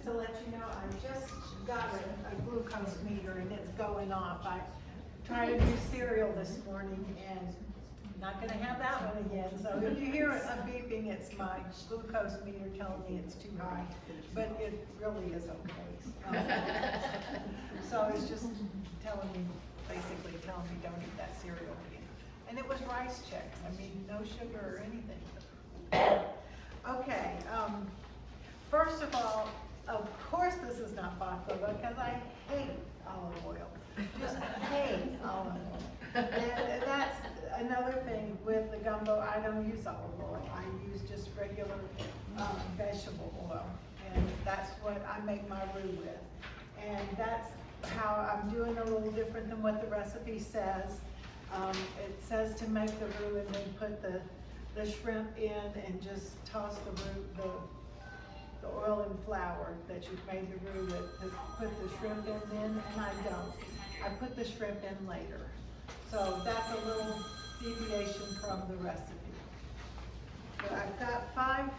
to let you know, I just got a glucose meter and it's going off. I tried a new cereal this morning and not gonna have that one again. So if you hear a beeping, it's my glucose meter telling me it's too high, but it really is okay. So it's just telling me, basically telling me don't eat that cereal again. And it was rice Chex, I mean, no sugar or anything. Okay, first of all, of course this is not baklava because I hate olive oil. Just hate olive oil. And that's another thing with the gumbo, I don't use olive oil. I use just regular vegetable oil. And that's what I make my roux with. And that's how I'm doing a little different than what the recipe says. It says to make the roux and then put the shrimp in and just toss the oil and flour that you've made the roux with, to put the shrimp in then, and I don't. I put the shrimp in later. So that's a little deviation from the recipe. But I've got five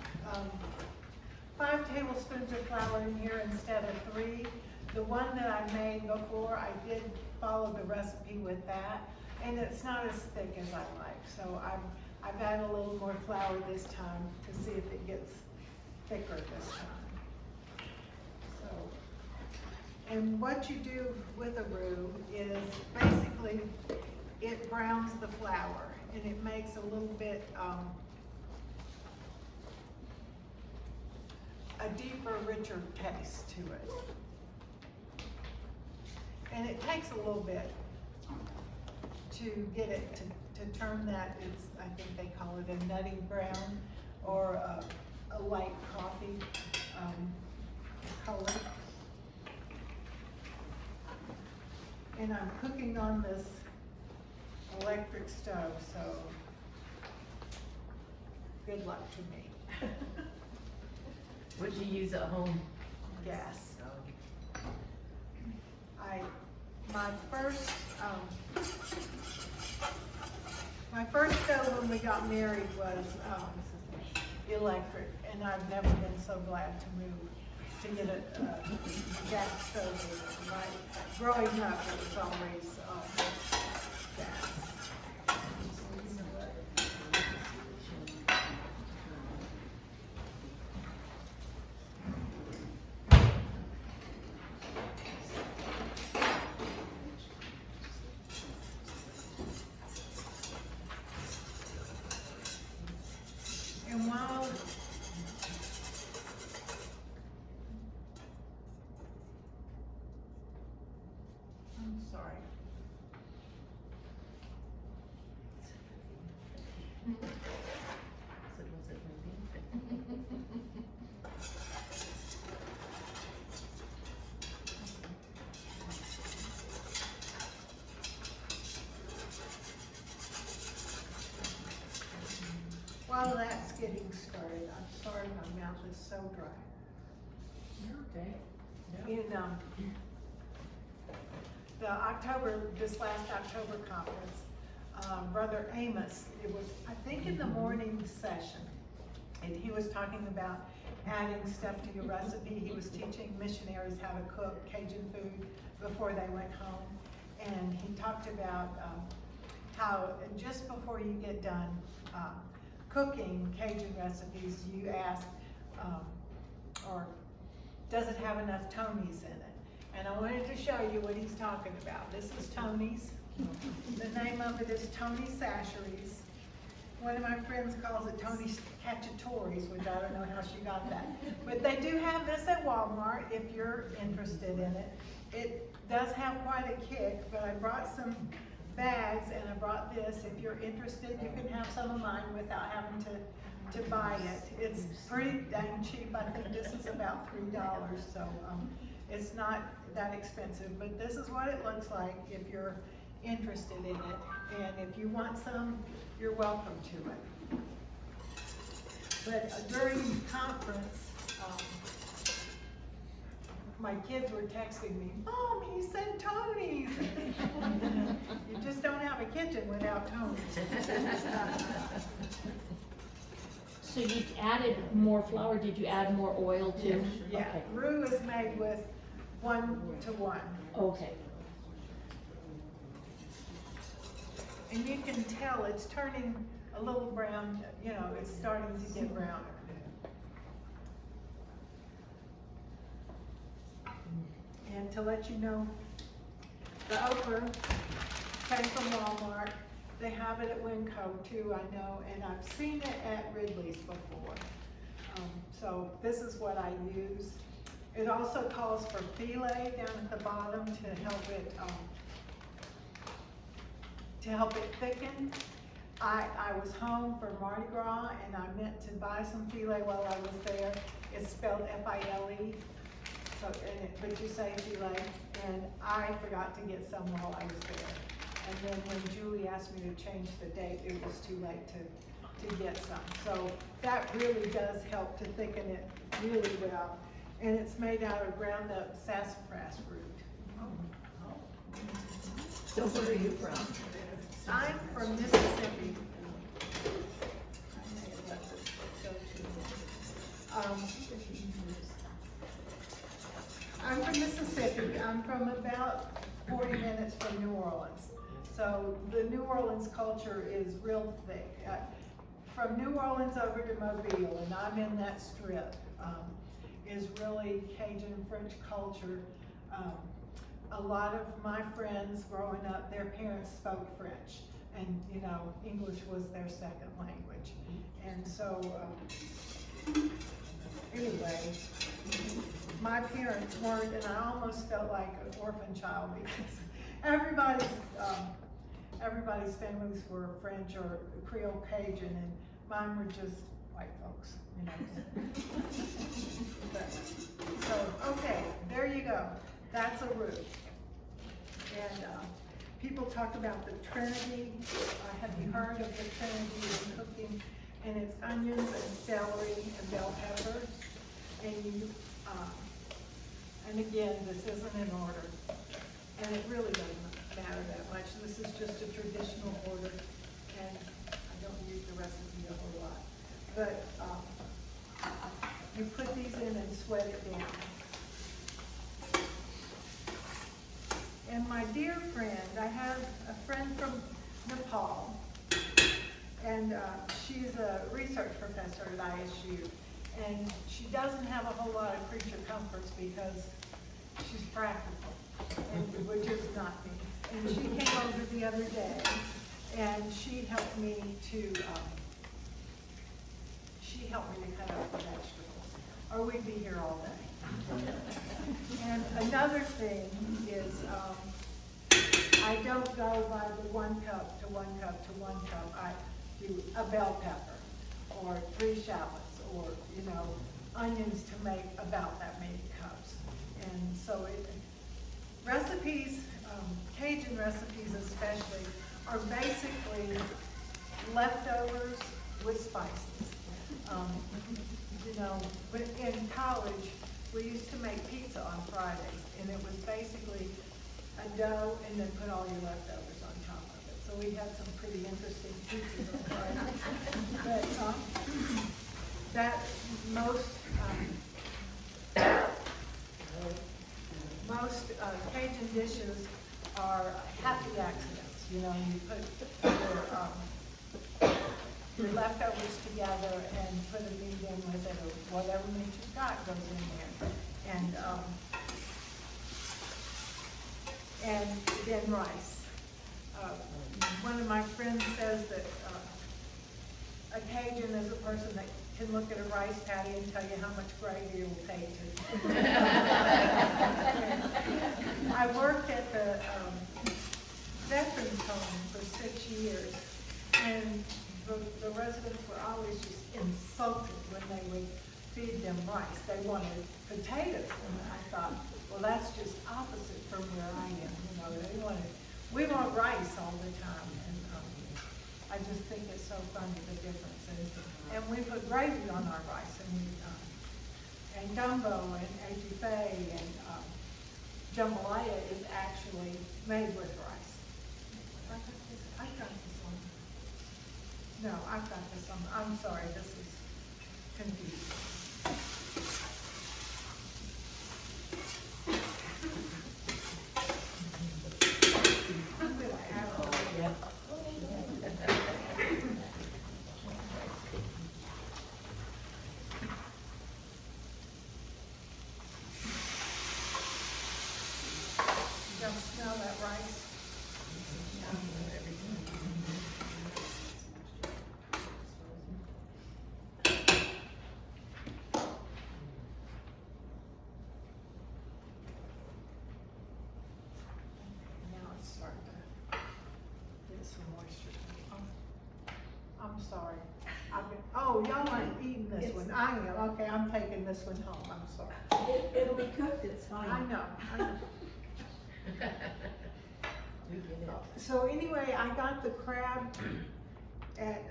tablespoons of flour in here instead of 3. The one that I made before, I did follow the recipe with that, and it's not as thick as I like. So I've added a little more flour this time to see if it gets thicker this time. So, and what you do with a roux is basically it browns the flour and it makes a little bit a deeper, richer taste to it. And it takes a little bit to get it to turn that, I think they call it a nutty brown or a light coffee color. And I'm cooking on this electric stove, so good luck to me. What do you use at home? Gas. My first stove when we got married was electric, and I've never been so glad to move to get a gas stove. Growing up, it was always gas. And while I'm sorry. While that's getting started, I'm sorry my mouth is so dry. Okay. In this last October conference, Brother Amos, it was, I think in the morning session, and he was talking about adding stuff to your recipe. He was teaching missionaries how to cook Cajun food before they went home. And he talked about how just before you get done cooking Cajun recipes, you ask, or does it have enough Tony's in it? And I wanted to show you what he's talking about. This is Tony's. The name of it is Tony's Sacheries. One of my friends calls it Tony's Cacciatories, which I don't know how she got that. But they do have this at Walmart if you're interested in it. It does have quite a kick, but I brought some bags and I brought this. If you're interested, you can have some of mine without having to buy it. It's pretty dang cheap. I think this is about $3, so it's not that expensive, but this is what it looks like if you're interested in it. And if you want some, you're welcome to it. But during the conference, my kids were texting me, Mom, he said Tony's. You just don't have a kitchen without Tony's. So you added more flour, did you add more oil too? Yeah, Okay. roux is made with 1-to-1. Okay. And you can tell it's turning a little brown, you know, it's starting to get browner. And to let you know, the okra came from Walmart. They have it at Winco too, I know, and I've seen it at Ridley's before. So this is what I use. It also calls for filet down at the bottom to help it thicken. I was home for Mardi Gras and I meant to buy some filet while I was there. It's spelled F-I-L-E, so, but you say filet, and I forgot to get some while I was there. And then when Julie asked me to change the date, it was too late to get some. So that really does help to thicken it really well. And it's made out of ground up sassafras root. So where are you from? I'm from Mississippi. I may have let this go I'm from Mississippi. I'm from about 40 minutes from New Orleans. So the New Orleans culture is real thick. From New Orleans over to Mobile, and I'm in that strip, is really Cajun French culture. A lot of my friends growing up, their parents spoke French, and you know, English was their second language. And so, anyway, my parents weren't, and I almost felt like an orphan child because everybody's families were French or Creole Cajun, and mine were just white folks, you know. So, okay, there you go. That's a roux. And people talk about the Trinity. Have you heard of the Trinity in cooking? And it's onions and celery and bell pepper. And you, and again, this isn't in order. And it really doesn't matter that much. This is just a traditional order. And I don't use the recipe a whole lot. But you put these in and sweat it down. And my dear friend, I have a friend from Nepal, and she's a research professor at ISU, and she doesn't have a whole lot of creature comforts because she's practical, and which is not me. And she came over the other day, and she helped me to cut up the vegetables, or we'd be here all day. And another thing is, I don't go by the 1 cup to 1 cup to 1 cup. I do a bell pepper, or 3 shallots, or, you know, onions to make about that many cups. And so recipes, Cajun recipes especially, are basically leftovers with spices. You know, in college, we used to make pizza on Fridays, and it was basically a dough and then put all your leftovers on top of it. So we had some pretty interesting pizzas on Fridays. But that most Cajun dishes are happy accidents. You know, you put your leftovers together and put a meat in with it, or whatever meat you've got goes in there. And then rice. One of my friends says that a Cajun is a person that can look at a rice patty and tell you how much gravy it will take to. I worked at the Veterans Home for 6 years, and the residents were always just insulted when they would feed them rice. They wanted potatoes, and I thought, well, that's just opposite from where I am. You know, we want rice all the time, and I just think it's so funny the differences. And we put gravy on our rice, and gumbo and etouffee and jambalaya is actually made with rice. I got this one. No, I've got this one. I'm sorry. This is confused. I'm gonna add all of it. You don't smell that rice? Now it's starting to get some moisture. I'm sorry. Oh, y'all aren't eating this one. I am. Okay, I'm taking this one home. I'm sorry. It'll be cooked, it's fine. I know. We get it. So anyway, I got the crab at,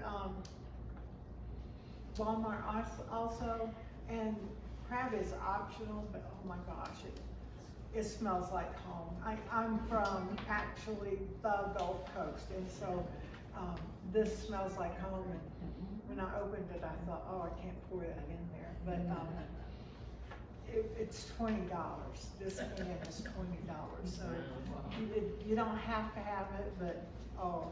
Walmart also, and crab is optional, but oh my gosh, it smells like home. I'm from actually the Gulf Coast, and so, this smells like home, and when I opened it, I thought, oh, I can't pour that in there, but, it's $20. This can is $20, so you don't have to have it, but, oh,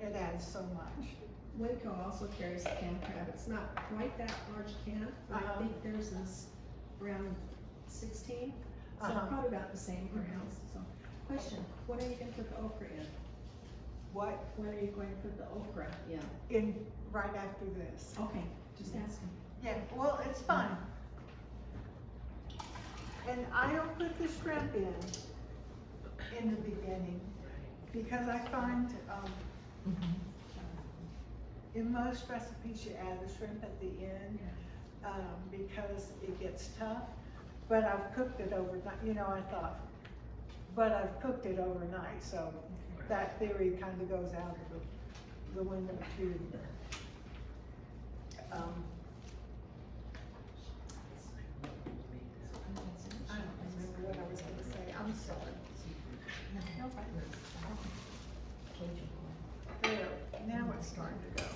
it adds so much. Winco also carries a canned crab. It's not quite that large can, but I think theirs is around 16, so probably about the same grams. So, question, what are you gonna put the okra in? What? When are you going to put the okra? Yeah. In, right after this. Okay, just asking. Yeah, well, it's fun. And I don't put the shrimp in the beginning, because I find, in most recipes you add the shrimp at the end, because it gets tough. But I've cooked it overnight, you know, I thought, but I've cooked it overnight, so that theory kind of goes out of the window too. I don't remember what I was gonna say, I'm sorry. There, now it's starting to go.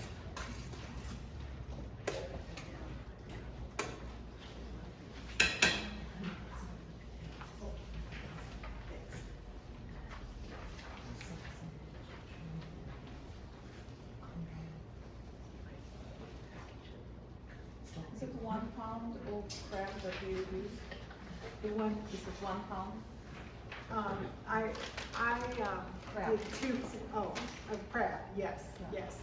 Is it 1 pound of crab that you use? The one, Is it 1 pound? I did two, of crab, yes, yes.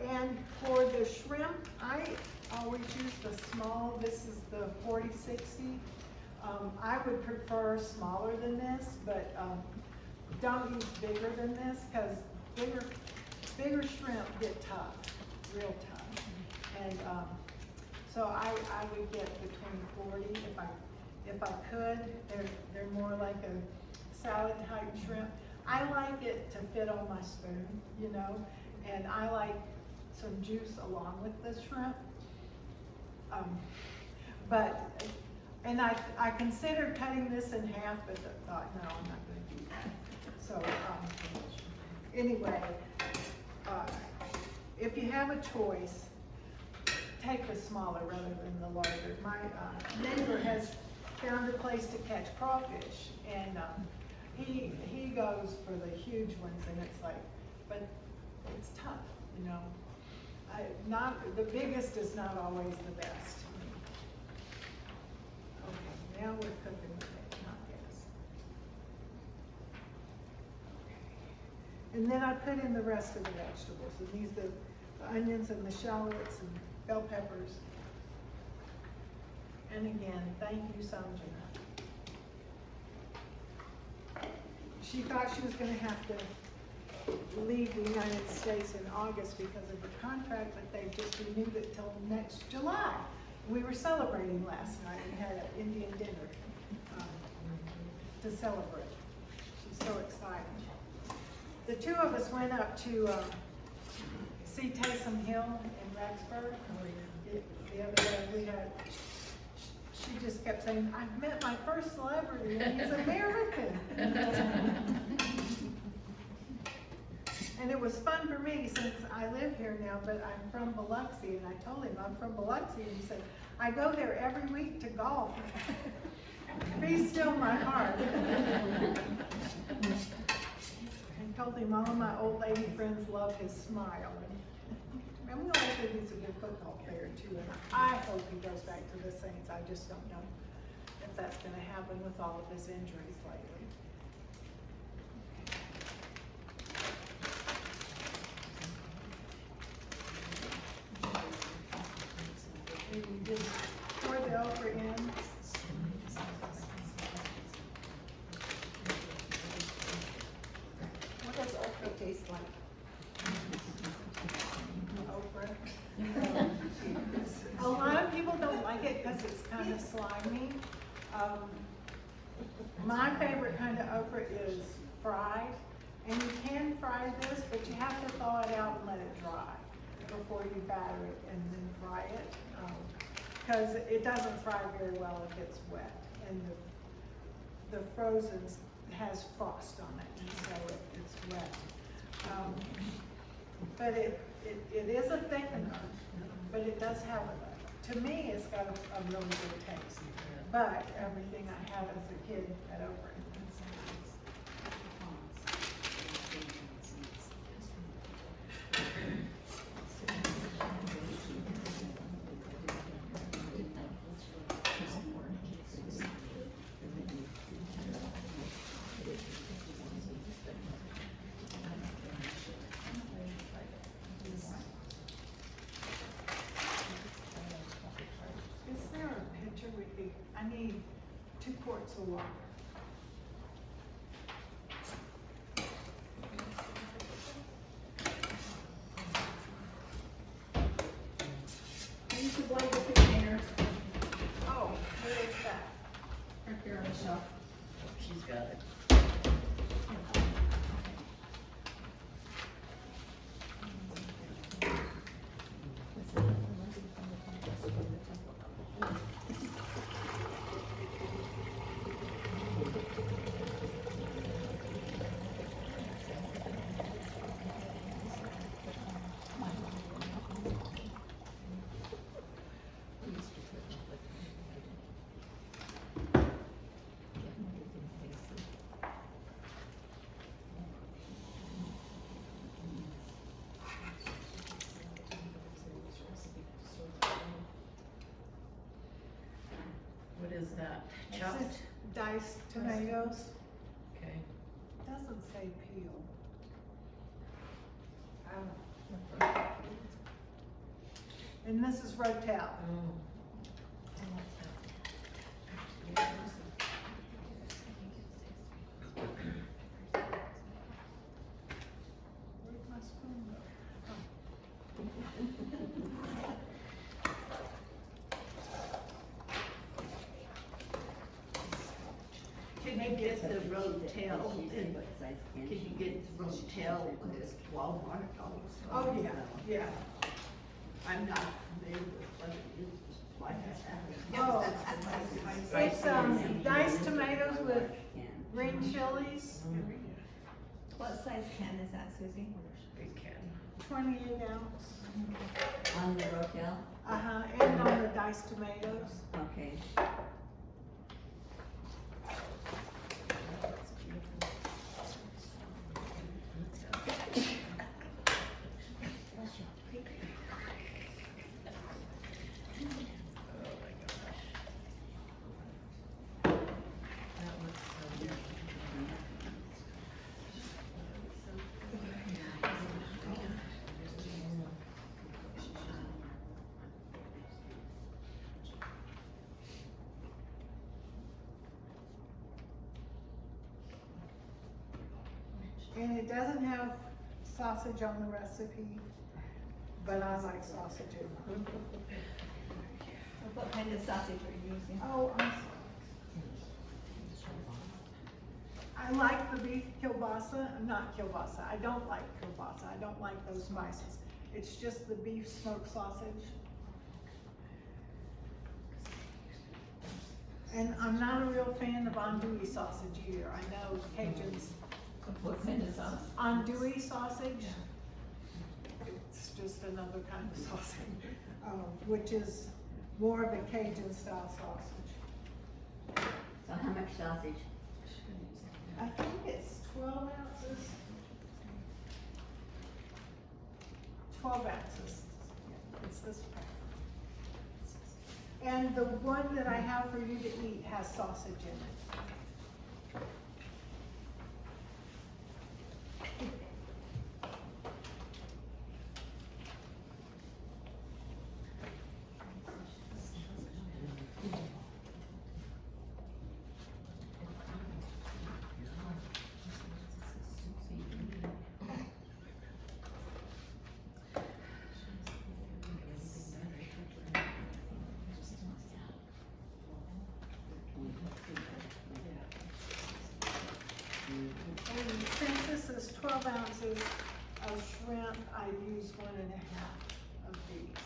And for the shrimp, I always use the small, this is the 40/60. I would prefer smaller than this, but, don't use bigger than this, cause bigger shrimp get tough, real tough. And, so I would get between 40 if I could. They're more like a salad type shrimp. I like it to fit on my spoon, you know, and I like some juice along with the shrimp. And I considered cutting this in half, but I thought, no, I'm not gonna do that. So, anyway, if you have a choice, take the smaller rather than the larger. My neighbor has found a place to catch crawfish, and he goes for the huge ones, and it's like, but it's tough, you know. Not the biggest is not always the best. Okay, now we're cooking with it, not gas. Okay. And then I put in the rest of the vegetables, and these the onions and the shallots and bell peppers. And again, thank you, Sanjana. She thought she was gonna have to leave the United States in August because of her contract, but they just renewed it till next July. We were celebrating last night. We had an Indian dinner to celebrate. She's so excited. The two of us went up to see Taysom Hill in Rexburg. The other day we had, she just kept saying, I've met my first celebrity and he's American. And it was fun for me since I live here now, but I'm from Biloxi, and I told him I'm from Biloxi, and he said, I go there every week to golf. Be still my heart. I told him all of my old lady friends love his smile. And we know that he's a good football player too, and I hope he goes back to the Saints. I just don't know if that's gonna happen with all of his injuries lately. And you just pour the okra in. What does okra taste like? Okra. A lot of people don't like it because it's kind of slimy. My favorite kind of okra is fried, and you can fry this, but you have to thaw it out and let it dry before you batter it and then fry it. Because it doesn't fry very well if it's wet, and the frozen has frost on it, and so it's wet. But it is a thickener, but it does have, to me, it's got a really good taste. But everything I had as a kid at Oakland. Is there a picture with the, I need 2 quarts of water. Use the blender container Oh, where is that? right there on the shelf. She's got it. What is that? This Chopped? is diced tomatoes. Okay. Doesn't say peel. And this is Rotel. Oh. Where'd my spoon go? Can you get the rotel, and can you get the rotel at Walmart also? Oh, yeah, yeah. I'm not familiar with what it is, like that. Oh, it's diced tomatoes with green chilies, What size can is that, Susie? Big can. 28 ounce. On the Rotel? And on the diced tomatoes. Okay. And it doesn't have sausage on the recipe, but I like sausage. What kind of sausage are you using? Oh, I'm sorry. I like the beef kielbasa, not kielbasa, I don't like kielbasa, I don't like those spices. It's just the beef smoked sausage. And I'm not a real fan of andouille sausage either. I know Cajuns What kind of sauce? Andouille sausage. It's just another kind of sausage, which is more of a Cajun style sausage. So how much sausage? I think it's 12 ounces. 12 ounces, it's this pack. And the one that I have for you to eat has sausage in it. And since this is 12 ounces of shrimp, I use 1.5 of these.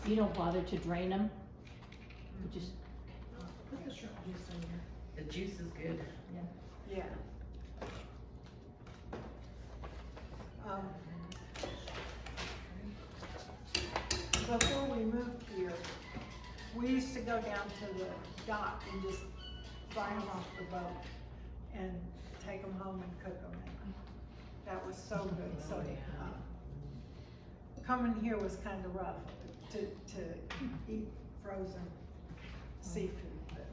You don't bother to drain them? You just, Put the shrimp juice in here. The juice is good. Yeah. Before we moved here, we used to go down to the dock and just buy them off the boat and take them home and cook them. That was so good, so, coming here was kind of rough to eat frozen seafood, but,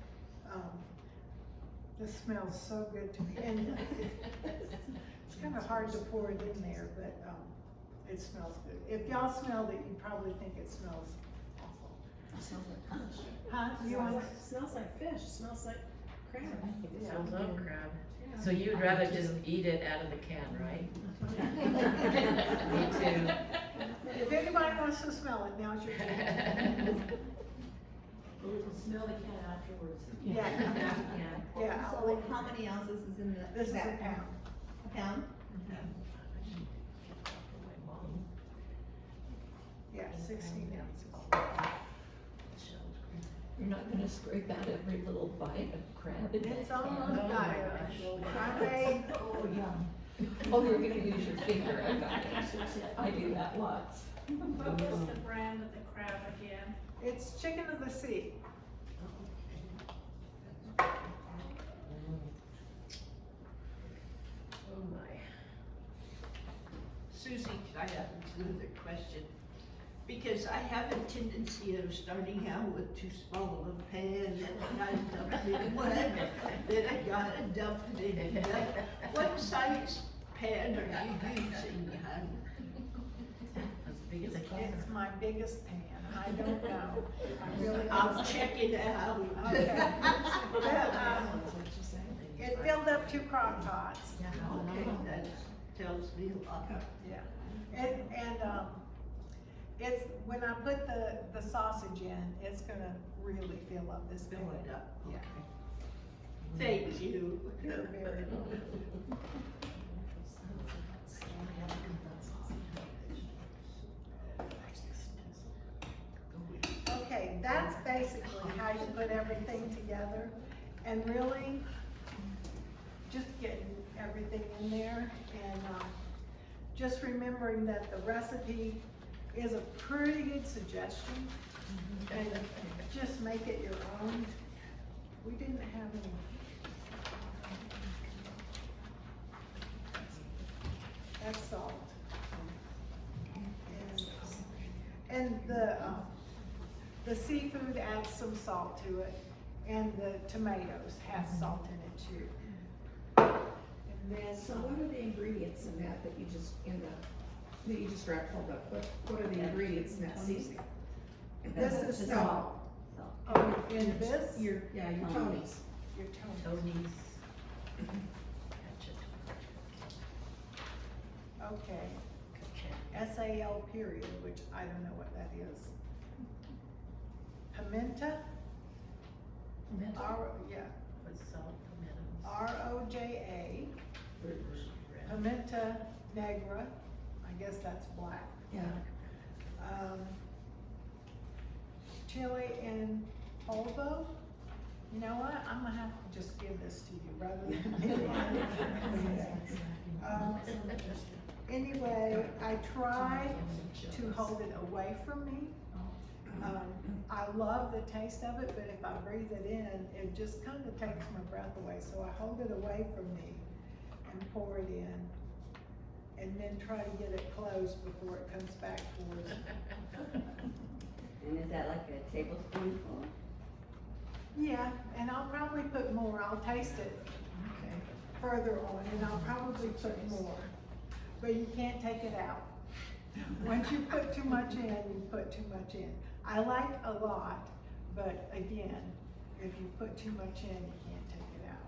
this smells so good to me, and it's kind of hard to pour it in there, but, it smells good. If y'all smelled it, you'd probably think it smells awful. It smells like fish. Huh? You want? Smells like fish, smells like crab. Yeah. I love crab. Yeah. So you'd rather just eat it out of the can, right? Me too. If anybody wants to smell it, now's your chance. Smell the can afterwards. Yeah, yeah. So like how many ounces is in the? This is a that pound. A pound? Yeah, 16 ounces. you're not gonna scrape out every little bite of crab in that It's can. almost Oh got my it. gosh. I made, Oh, yeah. Oh, you're gonna use your finger, I got it. I do that lots. What was the brand of the crab again? it's chicken of the sea. Oh my. Susie, I have another question. Because I have a tendency of starting out with too small of a pan, and I dump it in one, then I gotta dump it in another. What size pan are you using, hon? As big as a can. It's my biggest pan, I don't know. I really I'll don't. check it out. Okay. But, it filled up 2 crock pots. Okay, that tells me a lot. Yeah, and, it's, when I put the sausage in, it's gonna really fill up this pan. Fill it up, Yeah. okay. Thank you. You're very welcome. Okay, that's basically how you put everything together, and really, just getting everything in there, and, just remembering that the recipe is a pretty good suggestion, and just make it your own. We didn't have any. That's salt. And the seafood adds some salt to it, and the tomatoes has salt in it too. And then, So what are the ingredients in that you just, that you just hold up? What are the ingredients in that seasoning? This is Just salt. Oh, in this? Your Tony's. Your tone. Tony's. Catch it. Okay, Catch it. SAL period, which I don't know what that is. Pimenta, Yeah, With salt, tomatoes. R-O-J-A, pimenta negra, I guess that's black. Yeah. Chili in polvo. You know what, I'm gonna have to just give this to you rather than me. Anyway, I try to hold it away from me. I love the taste of it, but if I breathe it in, it just kind of takes my breath away. So I hold it away from me and pour it in, and then try to get it closed before it comes back towards me. And is that like a tablespoonful? Yeah, and I'll probably put more. I'll taste it further on, and I'll probably put more. But you can't take it out. Once you put too much in, you put too much in. I like a lot, but again, if you put too much in, you can't take it out.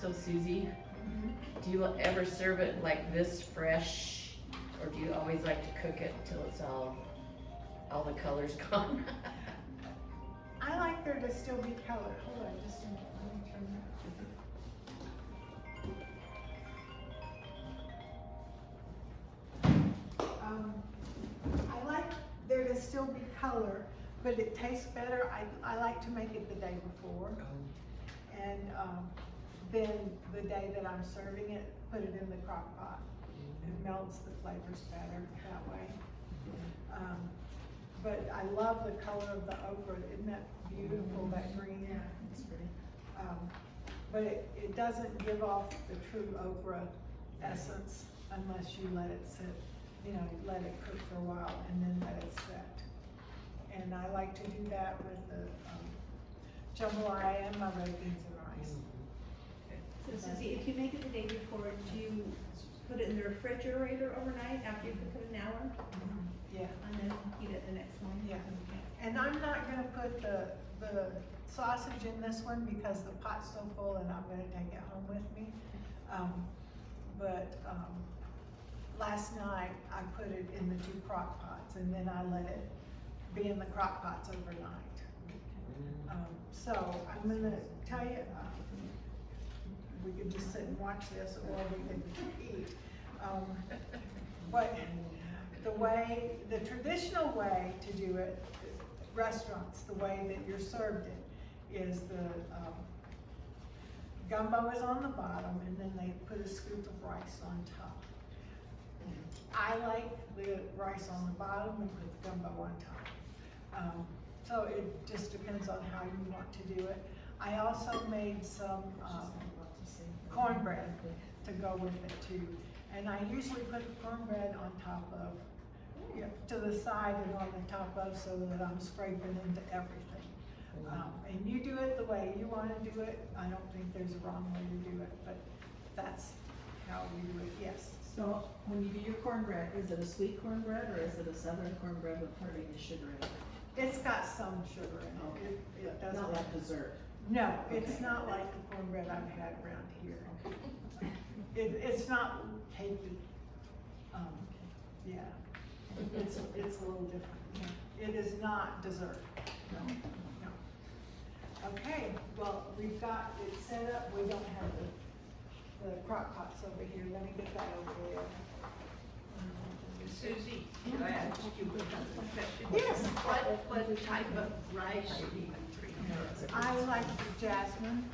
So Susie, do you ever serve it like this fresh, or do you always like to cook it until it's all the color's gone? I like there to still be color. Hold on, just a minute. Let me turn that. I like there to still be color, but it tastes better. I like to make it the day before. And then the day that I'm serving it, put it in the crock pot. It melts the flavors better that way. But I love the color of the okra. Isn't that beautiful, that green? Yeah, it's pretty. But it doesn't give off the true okra essence unless you let it sit, let it cook for a while and then let it set. And I like to do that with the jambalaya and my red beans and rice. So Susie, if you make it the day before, do you put it in the refrigerator overnight after you cook it an hour? Yeah. And then eat it the next morning? Yeah. And I'm not gonna put the sausage in this one because the pot's so full and I'm gonna take it home with me. Last night I put it in the 2 crock pots and then I let it be in the crock pots overnight. So I'm gonna tell you, we could just sit and watch this or we could eat. But the traditional way to do it, restaurants, the way that you're served it, is the gumbo is on the bottom and then they put a scoop of rice on top. I like the rice on the bottom and put the gumbo on top. So it just depends on how you want to do it. I also made some cornbread to go with it too. And I usually put the cornbread on top of, to the side and on the top of so that I'm scraping into everything. And you do it the way you want to do it. I don't think there's a wrong way to do it, but that's how we do it, yes. So when you do your cornbread, is it a sweet cornbread or is it a southern cornbread with hardly any sugar in it? It's got some sugar in it. Okay. It doesn't. Not like dessert. No, it's Okay. not like the cornbread I've had around here. It's not caked, yeah. It's a little different. It is not dessert. No. Okay, well, we've got it set up. We don't have the crock pots over here. Let me get that over there. Susie, can I ask you a question? Yes. What type of rice do you drink? I like the jasmine.